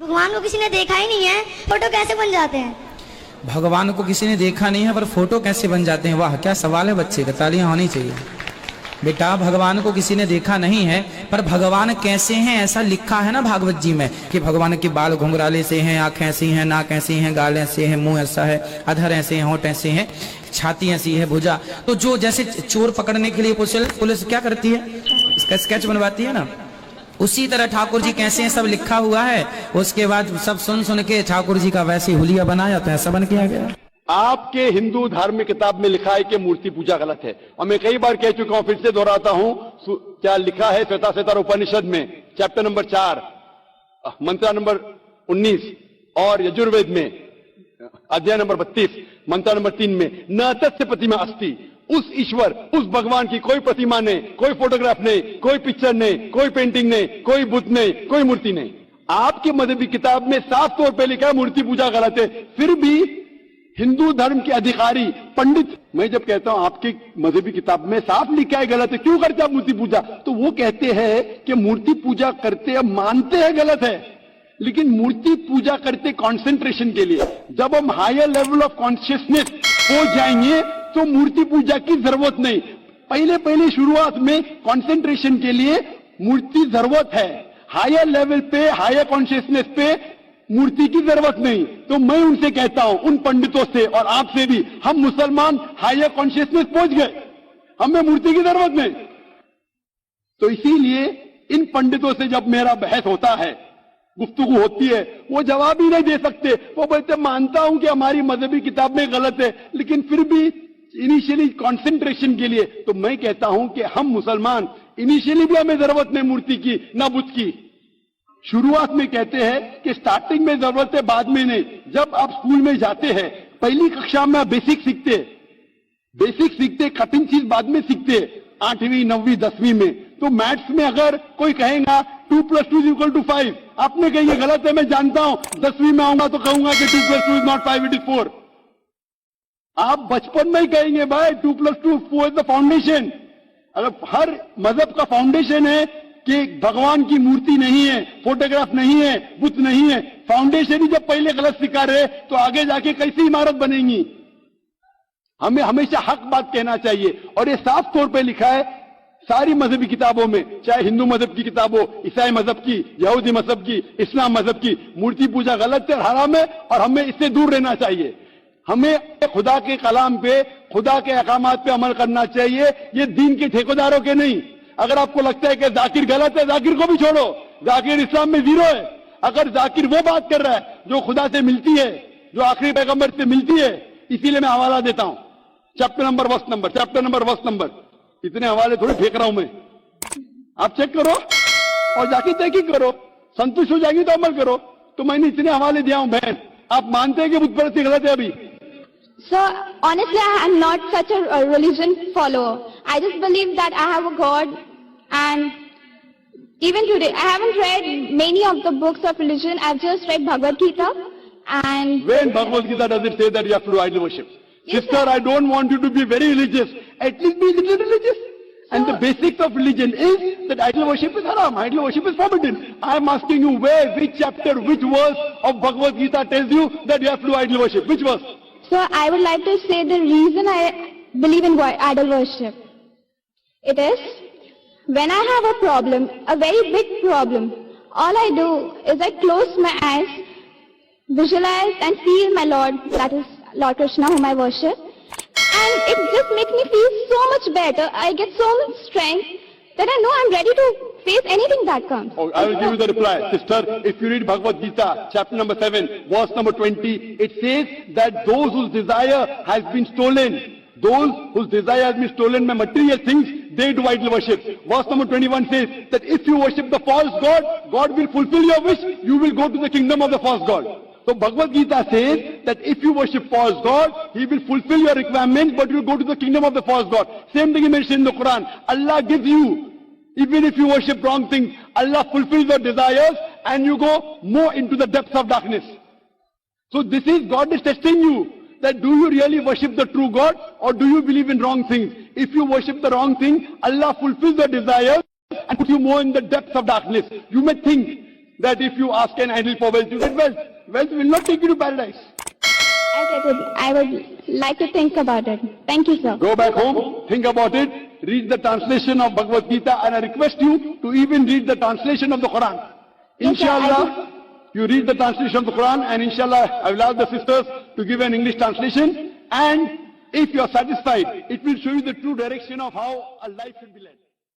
भगवान को किसी ने देखा ही नहीं है, फोटो कैसे बन जाते हैं? भगवान को किसी ने देखा नहीं है पर फोटो कैसे बन जाते हैं? वाह क्या सवाल है बच्चे का, तालियां होनी चाहिए। बेटा भगवान को किसी ने देखा नहीं है पर भगवान कैसे हैं ऐसा लिखा है ना भागवत जी में कि भगवान के बाल घुंघराले से हैं, आंखें ऐसी हैं, नाक ऐसी हैं, गाल ऐसे हैं, मुंह ऐसा है, अधर ऐसे हैं, होंठ ऐसे हैं, छाती ऐसी है, भुजा। तो जो जैसे चोर पकड़ने के लिए पुलिस क्या करती है, इसका स्केच बनवाती है ना, उसी तरह ठाकुर जी कैसे हैं सब लिखा हुआ है। उसके बाद सब सुन के ठाकुर जी का वैसे हुलिया बनाया तो ऐसा बन किया गया। आपके हिंदू धार्मिक किताब में लिखा है कि मूर्ति पूजा गलत है, और मैं कई बार कह चुका हूं, फिर से दोहराता हूं। क्या लिखा है श्वेताश्वेतर उपनिषद में चैप्टर नंबर 4 मंत्र नंबर 19 और यजुर्वेद में अध्याय नंबर 32 मंत्र नंबर 3 में न तस्य प्रतिमा अस्ति, उस ईश्वर उस भगवान की कोई प्रतिमा नहीं, कोई फोटोग्राफ नहीं, कोई पिक्चर नहीं, कोई पेंटिंग नहीं, कोई बुत नहीं, कोई मूर्ति नहीं। आपके मजहबी किताब में साफ तौर पर लिखा है मूर्ति पूजा गलत है, फिर भी हिंदू धर्म के अधिकारी पंडित, मैं जब कहता हूं आपकी मजहबी किताब में साफ लिखा है गलत है, क्यों करते आप मूर्ति पूजा, तो वो कहते हैं कि मूर्ति पूजा करते हैं, मानते हैं गलत है, लेकिन मूर्ति पूजा करते कंसंट्रेशन के लिए। जब हम हायर लेवल ऑफ कॉन्शियसनेस हो जाएंगे तो मूर्ति पूजा की जरूरत नहीं। पहले शुरुआत में कंसंट्रेशन के लिए मूर्ति जरूरत है, हायर लेवल पे, हायर कॉन्शियसनेस पे मूर्ति की जरूरत नहीं। तो मैं उनसे कहता हूं, उन पंडितों से और आपसे भी, हम मुसलमान हायर कॉन्शियसनेस पहुंच गए, हमें मूर्ति की जरूरत नहीं। तो इसीलिए इन पंडितों से जब मेरा बहस होता है, गुफ्तगू होती है, वो जवाब ही नहीं दे सकते। वो बोलते मानता हूं कि हमारी मजहबी किताब में गलत है, लेकिन फिर भी इनिशियली कंसंट्रेशन के लिए। तो मैं कहता हूं कि हम मुसलमान इनिशियली भी हमें जरूरत नहीं मूर्ति की ना बुत की। शुरुआत में कहते हैं कि स्टार्टिंग में जरूरत है, बाद में नहीं। जब आप स्कूल में जाते हैं, पहली कक्षा में आप बेसिक सीखते, कठिन चीज बाद में सीखते, 8वीं 9वीं 10वीं में। तो मैथ्स में अगर कोई कहेगा 2 + 2 = 5, आपने कही ये गलत है, मैं जानता हूं, 10वीं में आऊंगा तो कहूंगा कि 2 + 2 is not 5, it is 4। आप बचपन में ही कहेंगे भाई 2 + 2 4 is the foundation। अगर हर मजहब का फाउंडेशन है कि भगवान की मूर्ति नहीं है, फोटोग्राफ नहीं है, बुत नहीं है, फाउंडेशन ही जब पहले गलत सिखा रहे तो आगे जाके कैसी इमारत बनेगी। हमें हमेशा हक बात कहना चाहिए, और ये साफ तौर पे लिखा है सारी मजहबी किताबों में, चाहे हिंदू मजहब की किताब हो, ईसाई मजहब की, यहूदी मजहब की, इस्लाम मजहब की। मूर्ति पूजा गलत है, हराम है, और हमें इससे दूर रहना चाहिए। हमें खुदा के कलाम पे, खुदा के अहकामात पे अमल करना चाहिए, ये दीन के ठेकेदारों के नहीं। अगर आपको लगता है कि जाकिर गलत है, जाकिर को भी छोड़ो, जाकिर इस्लाम में 0 है। अगर जाकिर वो बात कर रहा है जो खुदा से मिलती है, जो आखिरी पैगंबर से मिलती है, इसीलिए मैं हवाला देता हूं, चैप्टर नंबर वर्स नंबर। इतने हवाले थोड़ी फेंक रहा हूं मैं, आप चेक करो और जाके तहकीक करो, संतुष्ट हो जाएंगे तो अमल करो। तो मैंने इतने हवाले दिया हूं बहन, आप मानते हैं कि बुत परस्ती गलत है अभी? So honestly, I am not such a religion follower. I just believe that I have a God, and even today I haven't read many of the books of religion. I've just read Bhagavad Gita. And when Bhagavad Gita does it say that you have to do idol worship? Yes, sister, sir. I don't want you to be very religious. At least be a little religious. And the basics of religion is that idol worship is haram, idol worship is forbidden. I am asking you where, which chapter, which verse of Bhagavad Gita tells you that you have to do idol worship? Which verse? So I would like to say the reason I believe in idol worship. It is when I have a problem, a very big problem, all I do is I close my eyes, visualize and feel my Lord, that is Lord Krishna whom I worship, and it just makes me feel so much better. I get so much strength that I know I'm ready to face anything that comes. Oh, I will give you the reply. Sister, if you read Bhagavad Gita, chapter number 7, verse number 20, it says that those whose desire has been stolen, those whose desire has been stolen by material things, they do idol worship. Verse number 21 says that if you worship the false god, God will fulfill your wish, you will go to the kingdom of the false god. So Bhagavad Gita says that if you worship false god, he will fulfill your requirements, but you will go to the kingdom of the false god. Same thing he mentioned in the Quran. Allah gives you, even if you worship wrong things, Allah fulfills your desires and you go more into the depths of darkness. So this is, God is testing you, that do you really worship the true God or do you believe in wrong things? If you worship the wrong thing, Allah fulfills your desires and puts you more in the depths of darkness. You may think that if you ask an idol for wealth, you get wealth. Wealth will not take you to paradise. I get it. I would like to think about it. Thank you, sir. Go back home, think about it, read the translation of Bhagavad Gita, and I request you to even read the translation of the Quran. Yes, sir, I Inshallah, you read the translation of the Quran, and inshallah, I will ask the sisters to give an English translation. And if you are satisfied, it will show you the true direction of how a life should be led.